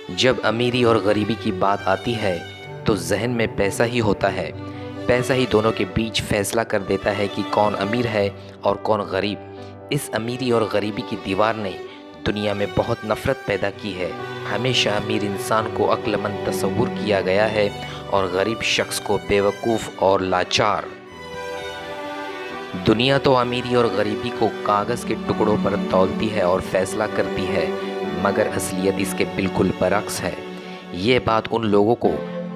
جب امیری اور غریبی کی بات آتی ہے تو ذہن میں پیسہ ہی ہوتا ہے۔ پیسہ ہی دونوں کے بیچ فیصلہ کر دیتا ہے کہ کون امیر ہے اور کون غریب۔ اس امیری اور غریبی کی دیوار نے دنیا میں بہت نفرت پیدا کی ہے۔ ہمیشہ امیر انسان کو عقل مند تصور کیا گیا ہے اور غریب شخص کو بیوقوف اور لاچار۔ دنیا تو امیری اور غریبی کو کاغذ کے ٹکڑوں پر تولتی ہے اور فیصلہ کرتی ہے، مگر اصلیت اس کے بالکل برعکس ہے۔ یہ بات ان لوگوں کو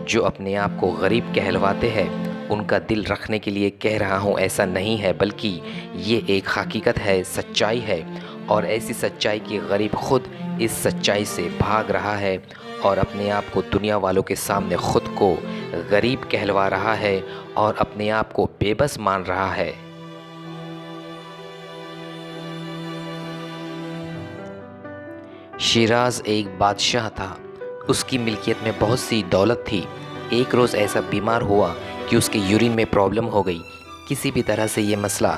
جو اپنے آپ کو غریب کہلواتے ہیں ان کا دل رکھنے کے لیے کہہ رہا ہوں۔ ایسا نہیں ہے، بلکہ یہ ایک حقیقت ہے، سچائی ہے، اور ایسی سچائی کہ غریب خود اس سچائی سے بھاگ رہا ہے اور اپنے آپ کو دنیا والوں کے سامنے خود کو غریب کہلوا رہا ہے اور اپنے آپ کو بے بس مان رہا ہے۔ شیراز ایک بادشاہ تھا۔ اس کی ملکیت میں بہت سی دولت تھی۔ ایک روز ایسا بیمار ہوا کہ اس کے یورین میں پرابلم ہو گئی۔ کسی بھی طرح سے یہ مسئلہ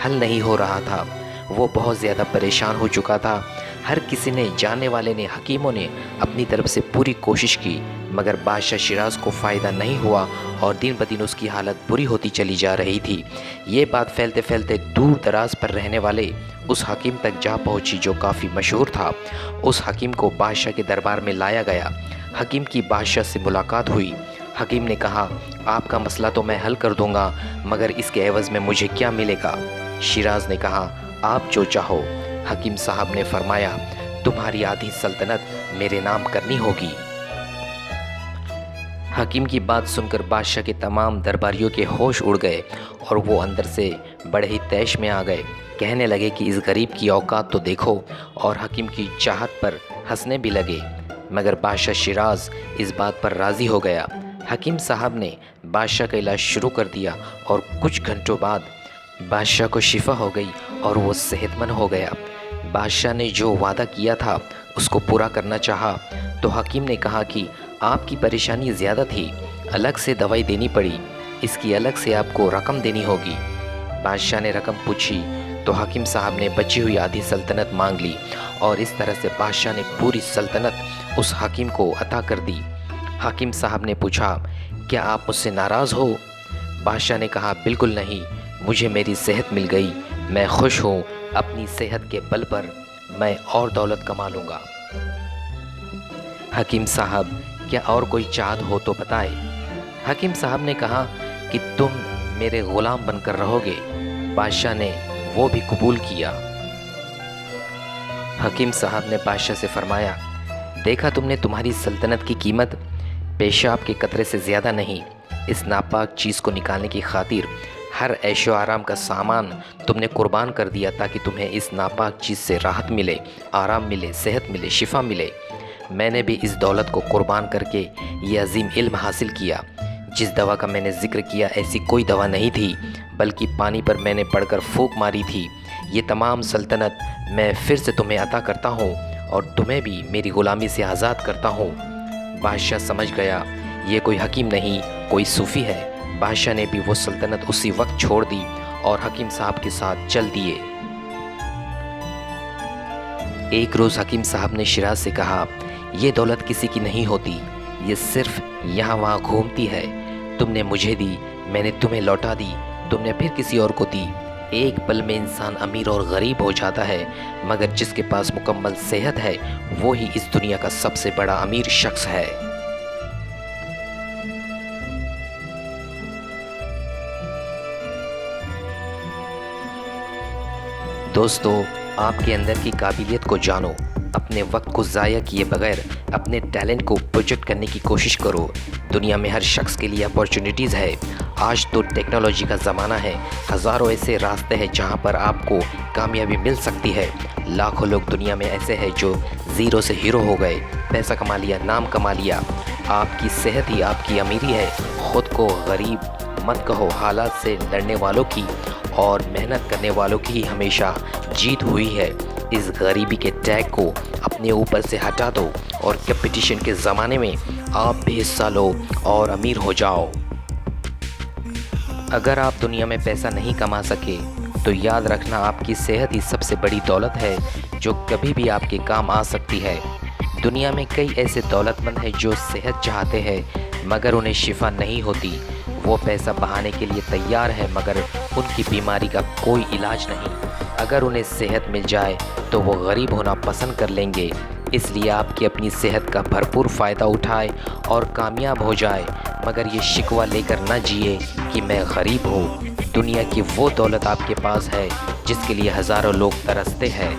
حل نہیں ہو رہا تھا۔ وہ بہت زیادہ پریشان ہو چکا تھا۔ ہر کسی نے، جاننے والے نے، حکیموں نے اپنی طرف سے پوری کوشش کی، مگر بادشاہ شیراز کو فائدہ نہیں ہوا اور دن بدن اس کی حالت بری ہوتی چلی جا رہی تھی۔ یہ بات پھیلتے پھیلتے دور دراز پر رہنے والے اس حکیم تک جا پہنچی جو کافی مشہور تھا۔ اس حکیم کو بادشاہ کے دربار میں لایا گیا۔ حکیم کی بادشاہ سے ملاقات ہوئی۔ حکیم نے کہا، آپ کا مسئلہ تو میں حل کر دوں گا، مگر اس کے عوض میں مجھے کیا ملے گا؟ شیراز نے کہا، آپ جو چاہو۔ حکیم صاحب نے فرمایا، تمہاری آدھی سلطنت میرے نام کرنی ہوگی۔ حکیم کی بات سن کر بادشاہ کے تمام درباریوں کے ہوش اڑ گئے اور وہ اندر سے بڑے ہی طیش میں آ گئے۔ کہنے لگے کہ اس غریب کی اوقات تو دیکھو، اور حکیم کی چاہت پر ہنسنے بھی لگے۔ مگر بادشاہ شیراز اس بات پر راضی ہو گیا۔ حکیم صاحب نے بادشاہ کا علاج شروع کر دیا اور کچھ گھنٹوں بعد بادشاہ کو شفا ہو گئی اور وہ صحت مند ہو گیا۔ بادشاہ نے جو وعدہ کیا تھا اس کو پورا کرنا چاہا تو حکیم نے کہا کہ آپ کی پریشانی زیادہ تھی، الگ سے دوائی دینی پڑی، اس کی الگ سے آپ کو رقم دینی ہوگی۔ بادشاہ نے رقم پوچھی تو حکیم صاحب نے بچی ہوئی آدھی سلطنت مانگ لی، اور اس طرح سے بادشاہ نے پوری سلطنت اس حکیم کو عطا کر دی۔ حکیم صاحب نے پوچھا، کیا آپ مجھ سے ناراض ہو؟ بادشاہ نے کہا، بالکل نہیں، مجھے میری صحت مل گئی، میں خوش ہوں، اپنی صحت کے بل پر میں اور دولت کما لوں گا۔ حکیم صاحب، کیا اور کوئی چاہت ہو تو بتائے؟ حکیم صاحب نے کہا کہ تم میرے غلام بن کر رہو گے۔ بادشاہ نے وہ بھی قبول کیا۔ حکیم صاحب نے بادشاہ سے فرمایا، دیکھا تم نے، تمہاری سلطنت کی قیمت پیشاب کے قطرے سے زیادہ نہیں۔ اس ناپاک چیز کو نکالنے کی خاطر ہر عیش و آرام کا سامان تم نے قربان کر دیا تاکہ تمہیں اس ناپاک چیز سے راحت ملے، آرام ملے، صحت ملے، شفا ملے۔ میں نے بھی اس دولت کو قربان کر کے یہ عظیم علم حاصل کیا۔ جس دوا کا میں نے ذکر کیا ایسی کوئی دوا نہیں تھی، بلکہ پانی پر میں نے پڑھ کر پھونک ماری تھی۔ یہ تمام سلطنت میں پھر سے تمہیں عطا کرتا ہوں اور تمہیں بھی میری غلامی سے آزاد کرتا ہوں۔ بادشاہ سمجھ گیا یہ کوئی حکیم نہیں، کوئی صوفی ہے۔ بادشاہ نے بھی وہ سلطنت اسی وقت چھوڑ دی اور حکیم صاحب کے ساتھ چل دیے۔ ایک روز حکیم صاحب نے شیراز سے کہا، یہ دولت کسی کی نہیں ہوتی، یہ صرف یہاں وہاں گھومتی ہے۔ تم نے مجھے دی، میں نے تمہیں لوٹا دی، تم نے پھر کسی اور کو دی۔ ایک پل میں انسان امیر اور غریب ہو جاتا ہے، مگر جس کے پاس مکمل صحت ہے وہی اس دنیا کا سب سے بڑا امیر شخص ہے۔ دوستو، آپ کے اندر کی قابلیت کو جانو، اپنے وقت کو ضائع کیے بغیر اپنے ٹیلنٹ کو پروجیکٹ کرنے کی کوشش کرو۔ دنیا میں ہر شخص کے لیے اپورچونیٹیز ہے۔ آج تو ٹیکنالوجی کا زمانہ ہے، ہزاروں ایسے راستے ہیں جہاں پر آپ کو کامیابی مل سکتی ہے۔ لاکھوں لوگ دنیا میں ایسے ہیں جو زیرو سے ہیرو ہو گئے، پیسہ کما لیا، نام کما لیا۔ آپ کی صحت ہی آپ کی امیری ہے۔ خود کو غریب مت کہو، حالات سے لڑنے والوں کی اور محنت کرنے والوں کی ہی ہمیشہ جیت ہوئی ہے۔ اس غریبی کے ٹیگ کو اپنے اوپر سے ہٹا دو اور کمپٹیشن کے زمانے میں آپ بھی حصہ لو اور امیر ہو جاؤ۔ اگر آپ دنیا میں پیسہ نہیں کما سکے تو یاد رکھنا، آپ کی صحت ہی سب سے بڑی دولت ہے جو کبھی بھی آپ کے کام آ سکتی ہے۔ دنیا میں کئی ایسے دولتمند ہیں جو صحت چاہتے ہیں مگر انہیں شفا نہیں ہوتی۔ وہ پیسہ بہانے کے لیے تیار ہے مگر ان کی بیماری کا کوئی علاج نہیں۔ اگر انہیں صحت مل جائے تو وہ غریب ہونا پسند کر لیں گے۔ اس لیے آپ کی اپنی صحت کا بھرپور فائدہ اٹھائے اور کامیاب ہو جائے، مگر یہ شکوہ لے کر نہ جیے کہ میں غریب ہوں۔ دنیا کی وہ دولت آپ کے پاس ہے جس کے لیے ہزاروں لوگ ترستے ہیں۔